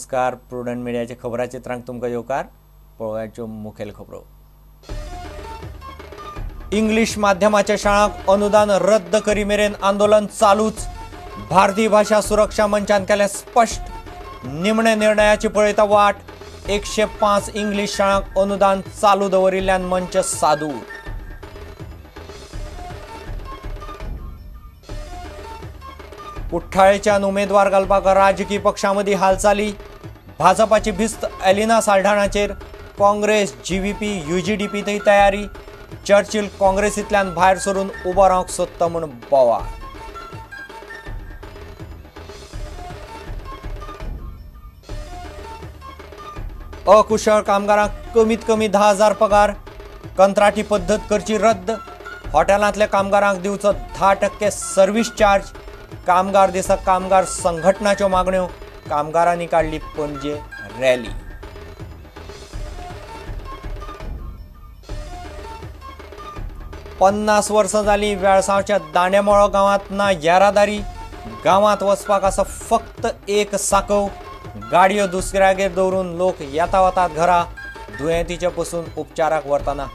नमस्कार. प्रुडंट मिडियाचे खबरां चित्रांक तुमकां येवकार. पळोवयाच्यो मुखेल खबरो. इंग्लीश माध्यमाच्या शाळांक अनुदान रद्द करी मेरेन आंदोलन चालूच. भारतीय भाषा सुरक्षा मंचान केले स्पष्ट. निमणे निर्णयाची पळयता वाट. 105 इंग्लीश शाळांक अनुदान चालू दवरिल्ल्यान मंच सादूर. कुठ्ठाळेच्यान उमेदवार घालपाक राजकीय पक्षांमदीं हालचाली. भाजपाची भिस्त एलिना साल्ढाणाचेर. काँग्रेस, जीव्हीपी, यूजीडीपीतय तयारी. चर्चिल काँग्रेसींतल्यान भायर सरून उबो रावंक सोदता म्हूण बोवाळ. अकुशळ कामगारांक कमीत कमी 10,000 पगार. कंत्राटी पद्दत करची रद्द. हॉटेलांतल्या कामगारांक दिवचो 10% सर्व्हिस चार्ज. कामगार दिसा कामगार संघटनाच्यो मागण्यो. कामगारांनी काढली पणजे रॅली. पन्नास वर्सां जालीं वेळसावच्या दांडेमळो गांवांत ना येरादारी. गांवांत वचपाक आसा फक्त एक साकव. गाडयो दुसऱ्यागेर दवरून लोक येता वतात घरा. दुयेंतीचे पसून उपचाराक व्हरतना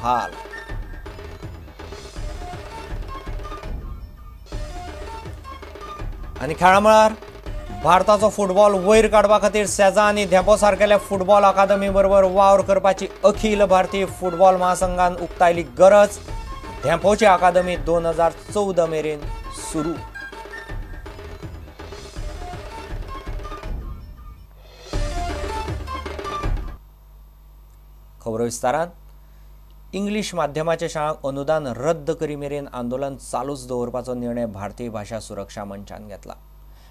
हाल. आनी खेळा मळार भारताचो फुटबॉल वयर काडपा खातीर सेजा आनी धेंपो सारकेल्या फुटबॉल अकादमी बरोबर वावर करपाची अखिल भारतीय फुटबॉल महासंघान उक्तायली गरज. धेंपोची अकादमी 2014 मेरेन सुरू. खबर विस्तारान. इंग्लीश माध्यमाच्या शाळांक अनुदान रद्द करी मेरेन आंदोलन चालूच दवरपाचो निर्णय भारतीय भाषा सुरक्षा मंचान घेतला.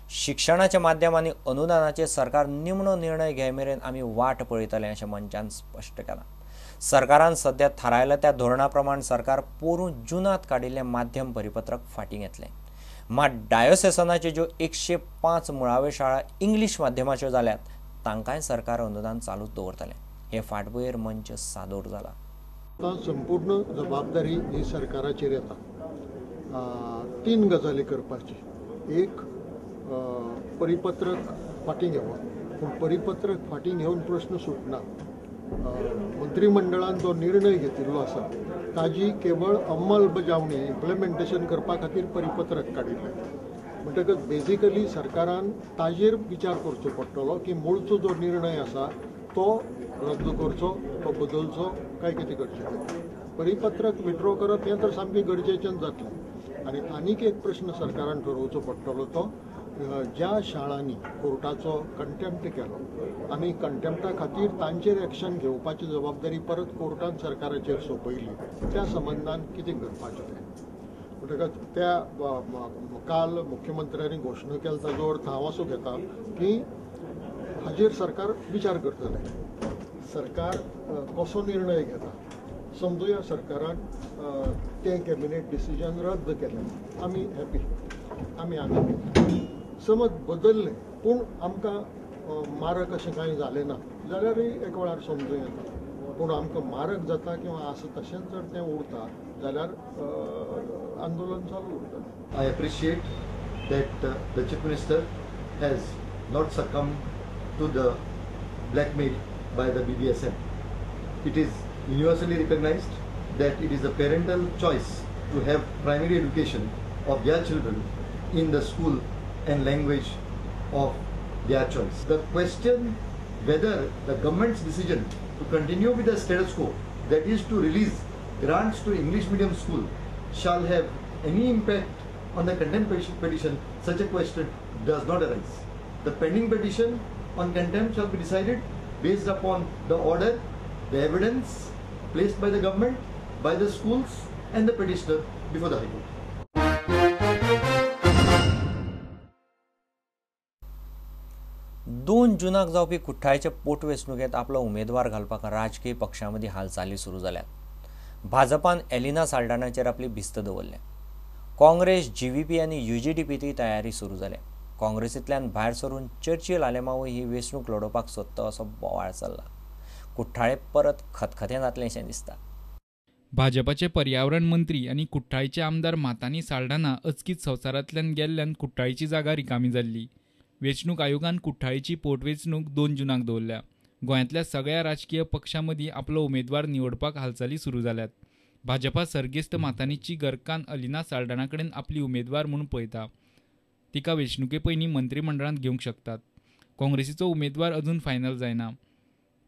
शिक्षणाच्या माध्यमांनी अनुदानाचे सरकार निमणो निर्णय घे मेरेन आमी वाट पळयतले अशें मंचान स्पश्ट केलां. सरकारान सध्या थारायल्या त्या धोरणा प्रमाण सरकार पोरूं जुनांत काडिल्लें माध्यम परिपत्रक फाटीं घेतलें. मात डायोसेसनाच्यो ज्यो 105 मुळाव्यो शाळा इंग्लीश माध्यमाच्यो जाल्यात तांकांय सरकार अनुदान चालूच दवरतलें. हे फाटभुंयेर मंच सादूर जाला. संपूर्ण जबाबदारी ही सरकाराचेर येता. 3 गजाली करपाची. एक, परिपत्रक फाटीं घेवप. पूण परिपत्रक फाटीं घेवन प्रश्न सुटना. मंत्रिमंडळान जो निर्णय घेतिल्लो आसा ताजी केवळ अंमलबजावणी इम्प्लिमेंटेशन करपा खातीर परिपत्रक काडिल्लें. म्हणटकच बेजिकली सरकारान ताजेर विचार करचो पडटलो की मूळचो जो निर्णय आसा तो रद्द करचो, तो बदलचो काय कितें करचें. परिपत्रक विड्रॉ करप हें तर सामकें गरजेचें जातलें. आनी आनीक एक प्रश्न सरकारान ठरोवचो पडटलो तो ज्या शाळांनी कोर्टाचो कंटेम्प्ट केलो आनी कंटेम्प्टा खातीर तांचेर एक्शन घेवपाची जबाबदारी परत कोर्टान सरकाराचेर सोपयली त्या संबंधान कितें करपाचें तें. म्हणटकच त्या काल मुख्यमंत्र्यांनी घोशणा केली ताजो अर्थ हांव असो घेता की हाजेर सरकार विचार करतले. सरकार कसो निर्णय घेता. समजुया सरकारान तें कॅबिनेट डिसिजन रद्द केलें. आमी हॅपी, आमी आनंदी. समज बदललें पूण आमकां मारक अशें कांय जालें ना जाल्यारय एक वेळार समजूं येता. पूण आमकां मारक जाता किंवा आसा तशेंच जर तें उरता जाल्यार आंदोलन चालू उरता. I appreciate that the Chief Minister has not succumbed to the blackmail by the BDSM. It is universally recognized that it is a parental choice to have primary education of their children in the school and language of their choice. The question whether the government's decision to continue with the status quo, that is to release grants to English medium school, shall have any impact on the contempt petition, such a question does not arise. The pending petition on contempt shall be decided based upon the order, the evidence placed by the government, by the schools and the petitioner before the High Court. 2 जुनाक जावपी कुठ्ठाळेचे पोटवेंचणुकेंत आपलो उमेदवार घालपाक राजकीय पक्षांमदीं हालचाली सुरू जाल्यात. भाजपान Elina साल्ढाणाचेर आपली भिस्त दवरल्या. काँग्रेस, जीव्हीपी आनी यूजीडीपीतय तयारी सुरू जाल्या. काँग्रेसींतल्यान भायर सरून चर्चिल आलेमावूय ही वेंचणूक लडोवपाक सोदता असो बोवाळ चल्ला. कुठ्ठाळे परत खतखतें जातलेशें दिसता. भाजपाचे पर्यावरण मंत्री आनी कुठ्ठाळेचे आमदार मातानी साल्ढाणा अचकीत संवसारांतल्यान गेल्ल्यान कुठ्ठाळेची जागा रिकामी जाल्ली. वेंचणूक आयोगान कुठ्ठाळीची पोटवेंचणूक 2 जूनाक दवरल्या. गोंयांतल्या सगळ्या राजकीय पक्षां मदीं आपलो उमेदवार निवडपाक हालचाली सुरू जाल्यात. भाजपा सर्गेस्त माथानीची घरकान्न अलिना साल्ढाणा कडेन आपली उमेदवार म्हूण पळयता. तिका वेंचणुके पयलीं मंत्रिमंडळांत घेवंक शकतात. काँग्रेसीचो उमेदवार अजून फायनल जायना.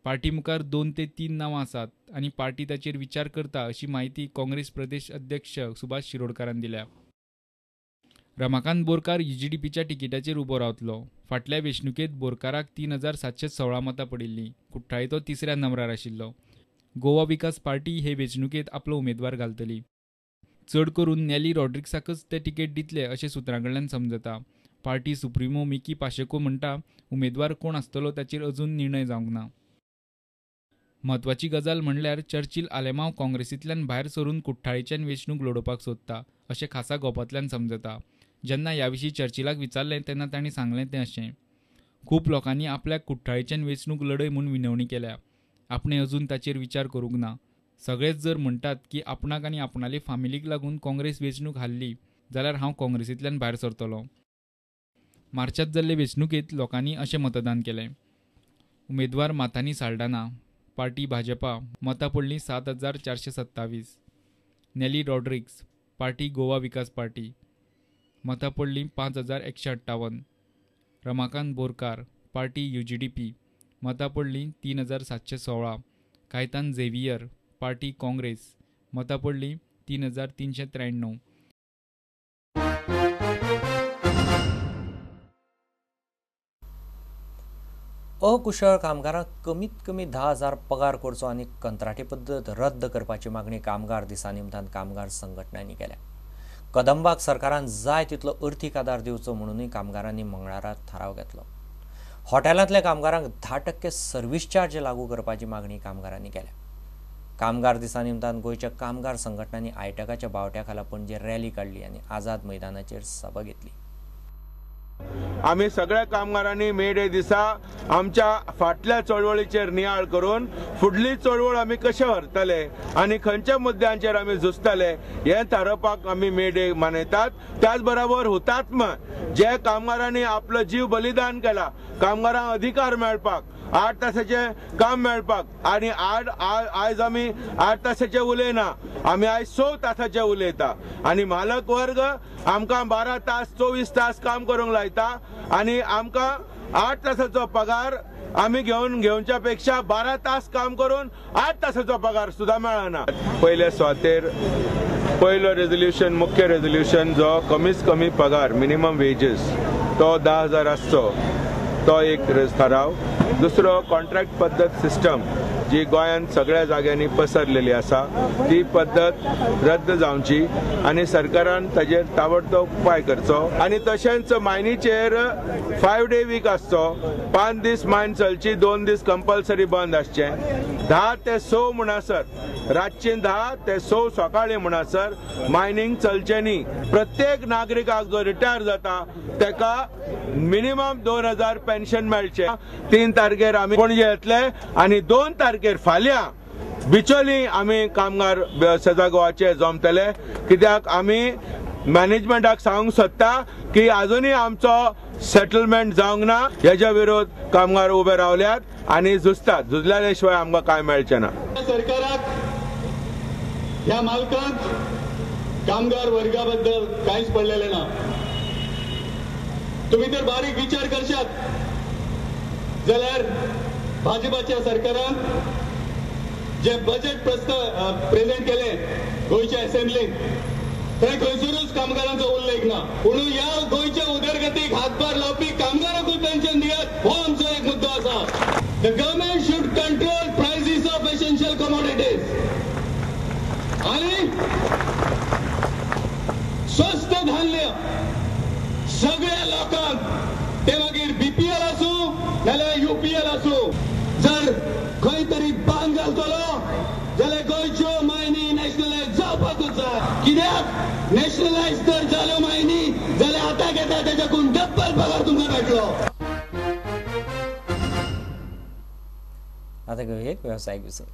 पार्टी मुखार 2 ते 3 नांवां आसात आनी पार्टी ताचेर विचार करता अशी माहिती काँग्रेस प्रदेश अध्यक्ष सुभाष शिरोडकारान दिल्या. रमाकांत बोरकार UGDPच्या तिकेटाचेर उबो रावतलो. फाटल्या वेंचणुकेंत बोरकाराक 3716 मतां पडिल्लीं. कुठ्ठाळी तो 3ऱ्या नंबरार आशिल्लो. गोवा विकास पार्टी हे वेंचणुकेंत आपलो उमेदवार घालतली. चड करून नेली रॉड्रिक्साकच ते तिकेट दितले अशें सुत्रां कडल्यान समजता. पार्टी सुप्रिमो मिकी पाशेको म्हणटा उमेदवार कोण आसतलो ताचेर अजून निर्णय जावंक ना. म्हत्वाची गजाल म्हणल्यार चर्चिल आलेमांव काँग्रेसींतल्यान भायर सरून कुठ्ठाळीच्यान वेंचणूक लडोवपाक सोदता अशें खासा गोपांतल्यान समजता. जेन्ना ह्या विशीं चर्चिलाक विचारलें तेन्ना तांणी सांगलें तें अशें: खूब लोकांनी आपल्याक कुठ्ठाळीच्यान वेंचणूक लढय म्हूण विनवणी केल्या. आपणें अजून ताचेर विचार करूंक ना. सगळेच जर म्हणटात की आपणाक आनी आपणाले फामिलीक लागून काँग्रेस वेंचणूक हारली जाल्यार हांव काँग्रेसींतल्यान भायर सरतलों. मार्चांत जाल्ले वेंचणुकेंत लोकांनी अशें मतदान केलें. उमेदवार माथानी साल्ढाणा, पार्टी भाजपा, मतां पडलीं 7427. नेली रॉड्रिक्स, पार्टी गोवा विकास पार्टी, मतां पडलीं 5158. रमाकांत बोरकार, पार्टी UGDP, मतां पडलीं 3716. कायतान झेवियर, पार्टी काँग्रेस, मतां पडलीं 3393. अकुशळ कामगारांक कमीत कमी 10,000 पगार करचो आनी कंत्राटी पद्दत रद्द करपाची मागणी कामगार दिसा निमतान कामगार संघटनांनी केल्या. कदंबाक सरकारान जाय तितलो अर्थीक आदार दिवचो म्हणूनय कामगारांनी मंगळारात थाराव घेतलो. हॉटेलांतल्या कामगारांक 10% सर्व्हिस चार्ज लागू करपाची मागणी कामगारांनी केल्या. कामगार दिसा निमतान गोंयच्या कामगार संघटनांनी आयटकाच्या बावट्या खाला पणजे रॅली काडली आनी आझाद मैदानाचेर सभा घेतली. आम्ही सगळ्या कामगारांनी मे डे दिसा आमच्या फाटल्या चळवळीचेर नियाळ करून फुडली चळवळ आमी कशें व्हरतले आनी खंयच्या मुद्द्यांचेर आमी झुजतले हें थारावपाक आमी मे डे मनयतात. त्याच बरोबर हुतात्मा जे कामगारांनी आपलो जीव बलिदान केला, कामगारांक अधिकार मेळपाक, 8 तासाचे काम मेळपाक आनी आयज आमी 8 तासाचे उलयना, आमी आयज 6 तासाचे उलयता आनी मालक वर्ग आमकां 12 तास 24 तास काम करूंक लायता आनी आमकां 8 तासाचो पगार आमी घेवच्या पेक्षा 12 तास काम करून 8 तासाचो पगार सुद्दां मेळना. पयले स्वातेर पयलो रेझोल्युशन, मुख्य रेझोल्युशन जो कमीच कमी पगार मिनिमम वेजीस तो 10,000 आसचो, तो एक थाराव. दुसरो कॉन्ट्रॅक्ट पद्दत सिस्टम जी गोंयांत सगळ्या जाग्यांनी पसरलेली आसा ती पद्दत रद्द जावची आनी सरकारान ताजेर ताबडतोब उपाय करचो. आनी तशेंच मायनीचेर 5 डे वीक आसचो, 5 दीस मायन चलची, 2 दीस कंपल्सरी बंद आसचें. 10 ते 6 म्हणसर रातची 10 ते 6 सकाळी म्हणसर मायनिंग चलचें न्ही. प्रत्येक नागरिकाक जो रिटायर जाता तेका मिनिमम 2000 पेन्शन मेळचें. 3 तारखेर आमी पणजे येतले आनी 2 तारखेर फाल्यां बिचोली आमी कामगार सजा गोवाचे जमतले. कित्याक आमी मॅनेजमेंटाक सांगूंक सोदता की आजुनूय आमचो सेटलमेंट जावंक ना. हेच्या विरोध कामगार उबे रावल्यात आनी झुजतात. झुजल्या शिवाय आमकां कांय मेळचें ना. सरकाराक ह्या मालकांक कामगार वर्गा बद्दल कांयच पडलेलें ना. तुम्ही जर बारीक विचार करशात जाल्यार भाजपाच्या सरकारान जे बजेट प्रेझेंट केले गोंयच्या असेंब्लीत थंय खंयसरूच कामगारांचो उल्लेख ना. पूण ह्या गोंयच्या उदरगतीक हातभार लावपी कामगारांकूय पेन्शन दियात हो आमचो एक मुद्दो आसा. The government should control prices of essential commodities आनी स्वस्त धान्य सगळ्या लोकांक, ते मागीर BPL आसूं नाल्यार UPL आसूं, जर खंय तरी बांद घालतलो जाल्यार गोंयच्यो मायनी नॅशनलायज जावपाकूच जाय. कित्याक नॅशनलायज जर जाल्यो मायनी जाल्यार आतां घेता तेच्याकून डब्बल पगार तुमकां मेळटलो. आता एक व्यवसायिक विसर.